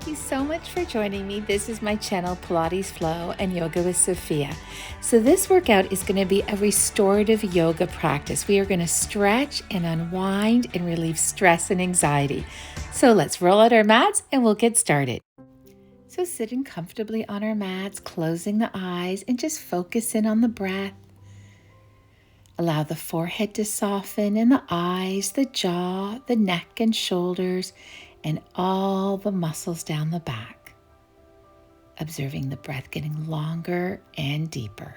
Thank you so much for joining me. This is my channel, Pilates Flow and Yoga with Sophia. So this workout is going to be a restorative yoga practice. We are going to stretch and unwind and relieve stress and anxiety. So let's roll out our mats and we'll get started. So sitting comfortably on our mats, closing the eyes and just focus in on the breath. Allow the forehead to soften and the eyes, the jaw, the neck and shoulders, and all the muscles down the back. Observing the breath getting longer and deeper.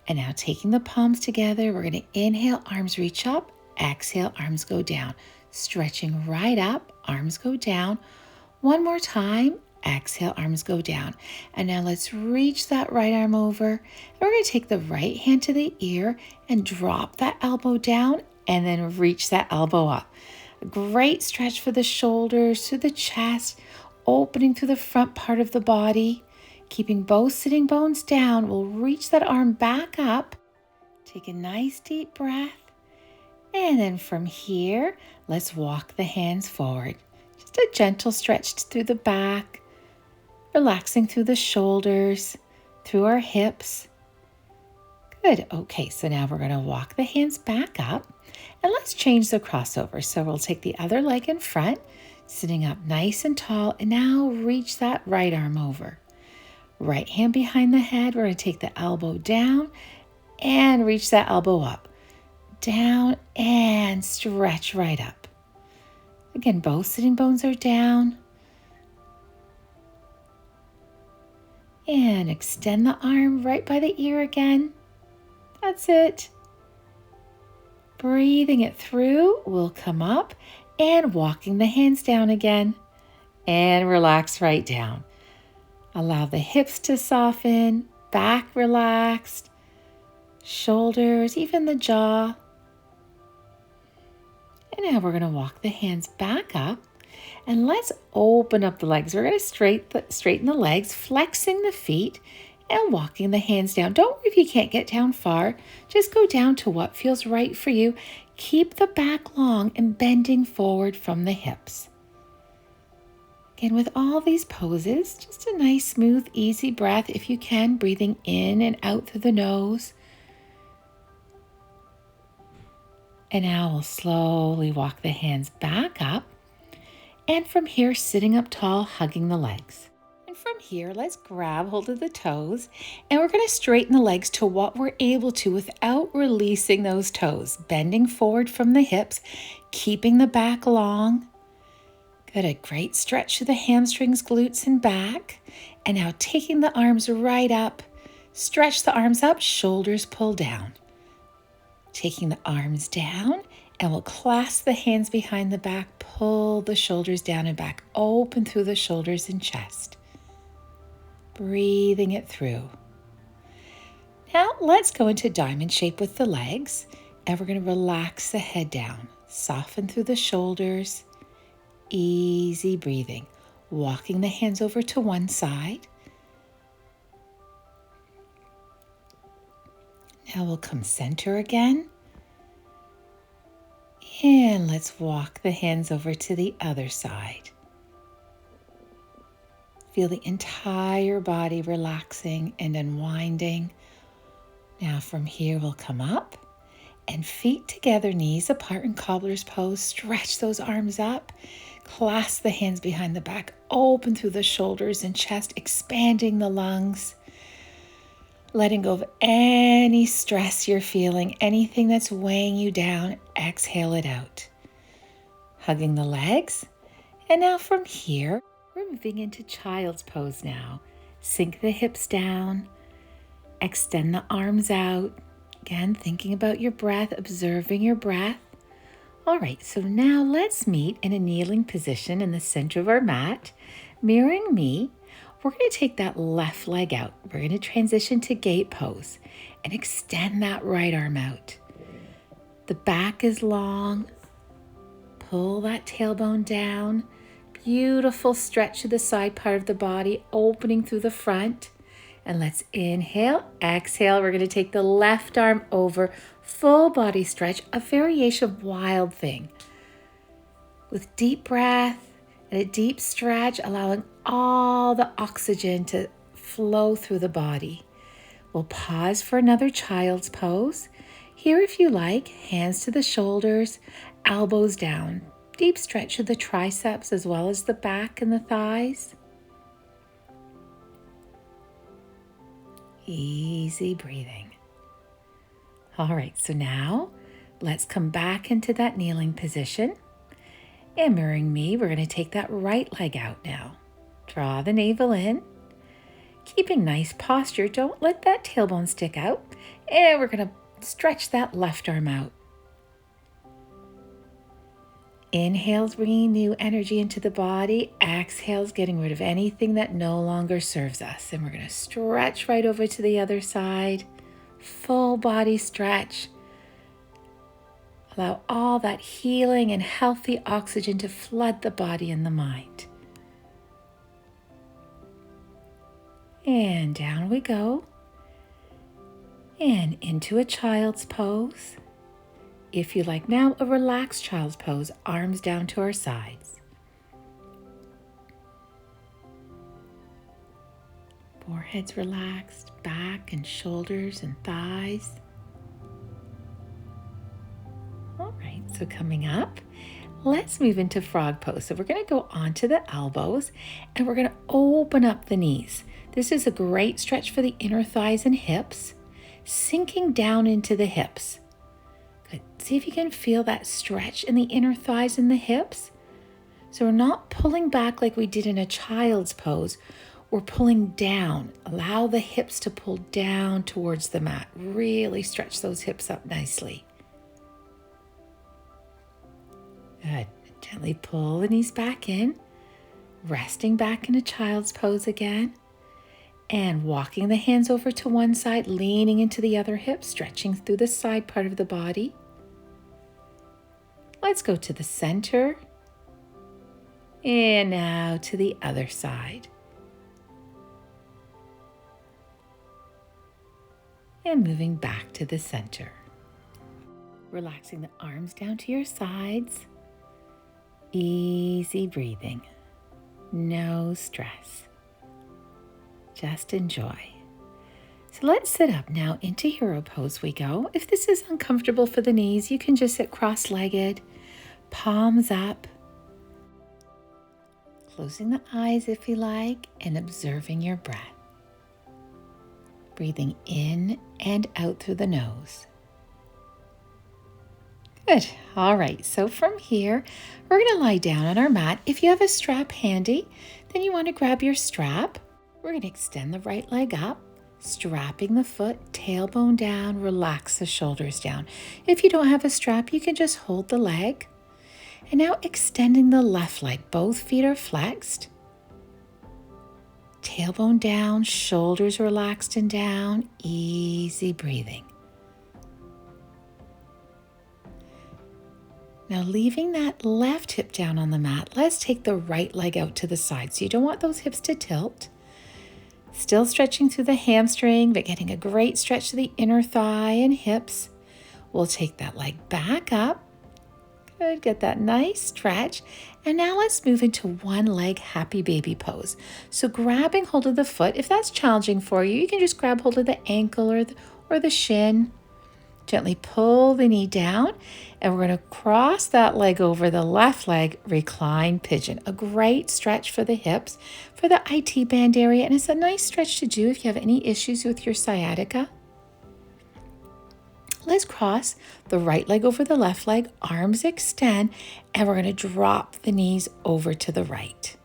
And now taking the palms together, we're going to inhale, arms reach up, exhale, arms go down. Stretching right up, arms go down. One more time, exhale, arms go down. And now let's reach that right arm over. And we're going to take the right hand to the ear and drop that elbow down and then reach that elbow up. A great stretch for the shoulders, to the chest, opening through the front part of the body. Keeping both sitting bones down, we'll reach that arm back up. Take a nice deep breath. And then from here, let's walk the hands forward. Just a gentle stretch through the back, relaxing through the shoulders, through our hips. Good. Okay, so now we're going to walk the hands back up and let's change the crossover. So we'll take the other leg in front, sitting up nice and tall, and now reach that right arm over. Right hand behind the head, we're going to take the elbow down and reach that elbow up. Down and stretch right up. Again, both sitting bones are down. And extend the arm right by the ear again. That's it. Breathing it through, we'll come up and walking the hands down again. And relax right down. Allow the hips to soften, back relaxed, shoulders, even the jaw. And now we're going to walk the hands back up. And let's open up the legs. We're going to straighten the legs, flexing the feet, and walking the hands down. Don't worry if you can't get down far. Just go down to what feels right for you. Keep the back long and bending forward from the hips. Again, with all these poses, just a nice, smooth, easy breath. If you can, breathing in and out through the nose. And now we'll slowly walk the hands back up. And from here, sitting up tall, hugging the legs. And from here, let's grab hold of the toes. And we're going to straighten the legs to what we're able to without releasing those toes. Bending forward from the hips, keeping the back long. Good, a great stretch to the hamstrings, glutes, and back. And now taking the arms right up. Stretch the arms up, shoulders pull down. Taking the arms down. And we'll clasp the hands behind the back, pull the shoulders down and back, open through the shoulders and chest. Breathing it through. Now let's go into diamond shape with the legs, and we're going to relax the head down, soften through the shoulders, easy breathing, walking the hands over to one side. Now we'll come center again. And let's walk the hands over to the other side. Feel the entire body relaxing and unwinding. Now from here we'll come up and feet together, knees apart in cobbler's pose. Stretch those arms up. Clasp the hands behind the back. Open through the shoulders and chest, expanding the lungs. Letting go of any stress you're feeling, anything that's weighing you down, exhale it out. Hugging the legs. And now from here, we're moving into child's pose now. Sink the hips down. Extend the arms out. Again, thinking about your breath, observing your breath. All right, so now let's meet in a kneeling position in the center of our mat. Mirroring me. We're going to take that left leg out. We're going to transition to gate pose and extend that right arm out. The back is long. Pull that tailbone down. Beautiful stretch to the side part of the body, opening through the front. And let's inhale, exhale. We're going to take the left arm over, full body stretch, a variation of wild thing. With deep breath And a deep stretch, allowing all the oxygen to flow through the body. We'll pause for another child's pose. Here, if you like, hands to the shoulders, elbows down. Deep stretch of the triceps as well as the back and the thighs. Easy breathing. All right, so now let's come back into that kneeling position. And mirroring me, we're going to take that right leg out now. Draw the navel in. Keeping nice posture, don't let that tailbone stick out. And we're going to stretch that left arm out. Inhales, bringing new energy into the body. Exhales, getting rid of anything that no longer serves us. And we're going to stretch right over to the other side. Full body stretch. Allow all that healing and healthy oxygen to flood the body and the mind. And down we go. And into a child's pose. If you like now, a relaxed child's pose, arms down to our sides. Forehead's relaxed, back and shoulders and thighs. All right, so coming up, let's move into frog pose. So we're going to go onto the elbows and we're going to open up the knees. This is a great stretch for the inner thighs and hips, sinking down into the hips. Good. See if you can feel that stretch in the inner thighs and the hips. So we're not pulling back like we did in a child's pose. We're pulling down. Allow the hips to pull down towards the mat. Really stretch those hips up nicely. Good. Gently pull the knees back in. Resting back in a child's pose again. And walking the hands over to one side, leaning into the other hip, stretching through the side part of the body. Let's go to the center. And now to the other side. And moving back to the center. Relaxing the arms down to your sides. Easy breathing. No stress. Just enjoy. So let's sit up now. Into hero pose we go. If this is uncomfortable for the knees, you can just sit cross-legged, palms up, closing the eyes if you like, and observing your breath. Breathing in and out through the nose. Good. All right, so from here, we're going to lie down on our mat. If you have a strap handy, then you want to grab your strap. We're going to extend the right leg up, strapping the foot, tailbone down, relax the shoulders down. If you don't have a strap, you can just hold the leg. And now extending the left leg. Both feet are flexed. Tailbone down, shoulders relaxed and down, easy breathing. Now leaving that left hip down on the mat, let's take the right leg out to the side. So you don't want those hips to tilt. Still stretching through the hamstring, but getting a great stretch to the inner thigh and hips. We'll take that leg back up. Good, get that nice stretch. And now let's move into one leg happy baby pose. So grabbing hold of the foot, if that's challenging for you, you can just grab hold of the ankle or the shin. Gently pull the knee down, and we're going to cross that leg over the left leg, recline pigeon. A great stretch for the hips, for the IT band area, and it's a nice stretch to do if you have any issues with your sciatica. Let's cross the right leg over the left leg, arms extend, and we're going to drop the knees over to the right.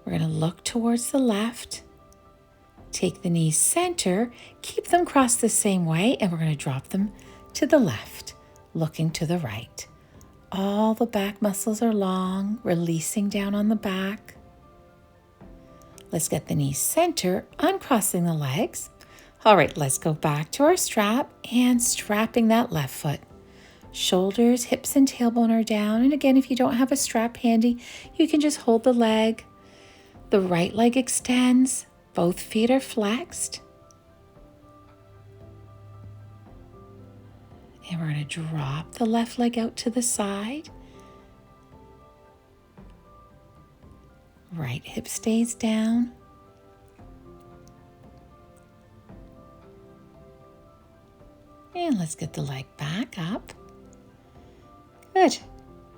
We're going to look towards the left. Take the knees center, keep them crossed the same way, and we're going to drop them to the left, looking to the right. All the back muscles are long, releasing down on the back. Let's get the knees center, uncrossing the legs. All right, let's go back to our strap and strapping that left foot. Shoulders, hips, and tailbone are down. And again, if you don't have a strap handy, you can just hold the leg. The right leg extends. Both feet are flexed. And we're going to drop the left leg out to the side. Right hip stays down. And let's get the leg back up. Good.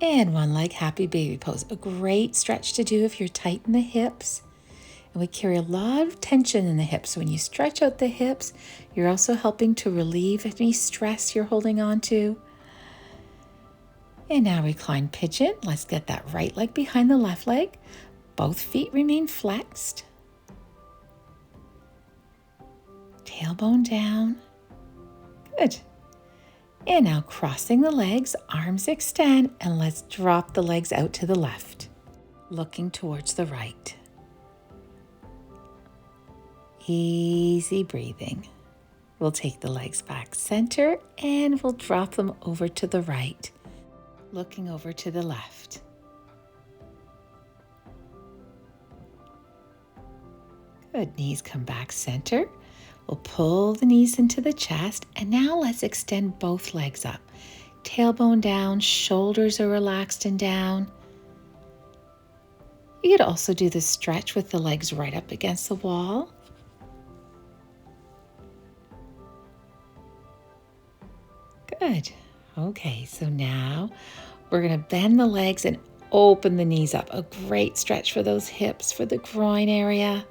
And one leg, happy baby pose. A great stretch to do if you're tight in the hips. And we carry a lot of tension in the hips. So when you stretch out the hips, you're also helping to relieve any stress you're holding on to. And now recline pigeon. Let's get that right leg behind the left leg. Both feet remain flexed. Tailbone down. Good. And now crossing the legs, arms extend, and let's drop the legs out to the left, looking towards the right. Easy breathing. We'll take the legs back center and we'll drop them over to the right, looking over to the left. Good, knees come back center. We'll pull the knees into the chest, and now let's extend both legs up. Tailbone down, shoulders are relaxed and down. You could also do the stretch with the legs right up against the wall. Good. Okay, so now we're going to bend the legs and open the knees up. A great stretch for those hips, for the groin area.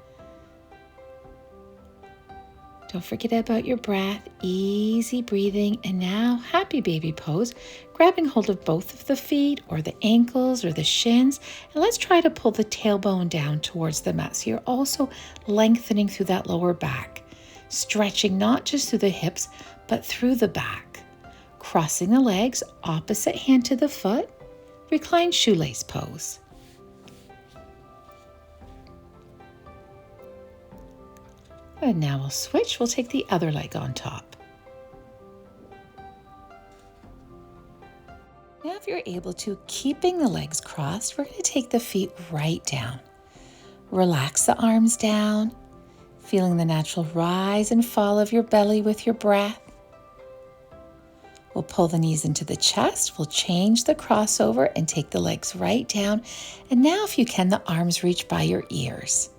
Don't forget about your breath, easy breathing, and now happy baby pose, grabbing hold of both of the feet or the ankles or the shins, and let's try to pull the tailbone down towards the mat. So you're also lengthening through that lower back, stretching not just through the hips, but through the back. Crossing the legs, opposite hand to the foot, reclined shoelace pose. And now we'll switch. We'll take the other leg on top. Now if you're able to, keeping the legs crossed, we're going to take the feet right down. Relax the arms down, feeling the natural rise and fall of your belly with your breath. We'll pull the knees into the chest. We'll change the crossover and take the legs right down. And now if you can, the arms reach by your ears.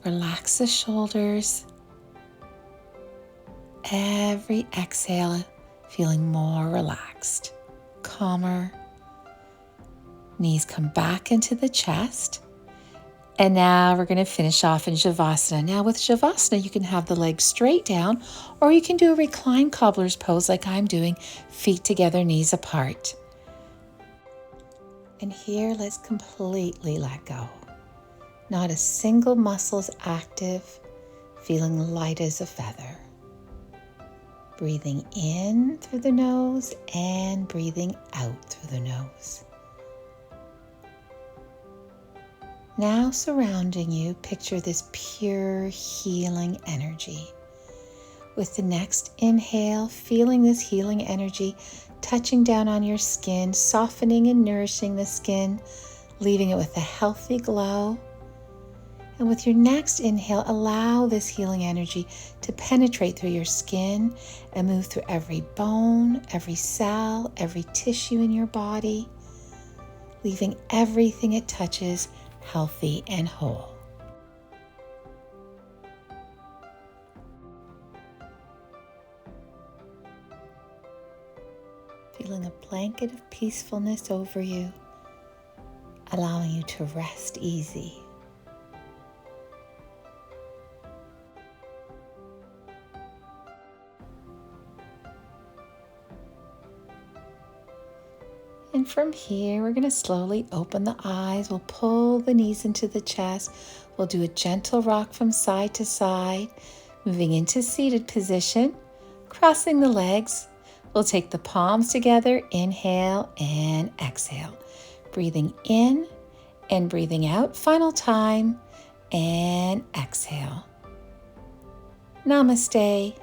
Relax the shoulders. Every exhale, feeling more relaxed, calmer. Knees come back into the chest. And now we're going to finish off in Shavasana. Now with Shavasana, you can have the legs straight down, or you can do a reclined cobbler's pose like I'm doing, feet together, knees apart. And here, let's completely let go. Not a single muscle's active, feeling light as a feather. Breathing in through the nose and breathing out through the nose. Now surrounding you, picture this pure healing energy. With the next inhale, feeling this healing energy touching down on your skin, softening and nourishing the skin, leaving it with a healthy glow. And with your next inhale, allow this healing energy to penetrate through your skin and move through every bone, every cell, every tissue in your body, leaving everything it touches healthy and whole. Feeling a blanket of peacefulness over you, allowing you to rest easy. And from here, we're going to slowly open the eyes. We'll pull the knees into the chest. We'll do a gentle rock from side to side, moving into seated position, crossing the legs. We'll take the palms together, inhale and exhale. Breathing in and breathing out. Final time, and exhale. Namaste.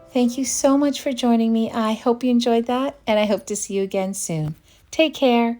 Thank you so much for joining me. I hope you enjoyed that, and I hope to see you again soon. Take care.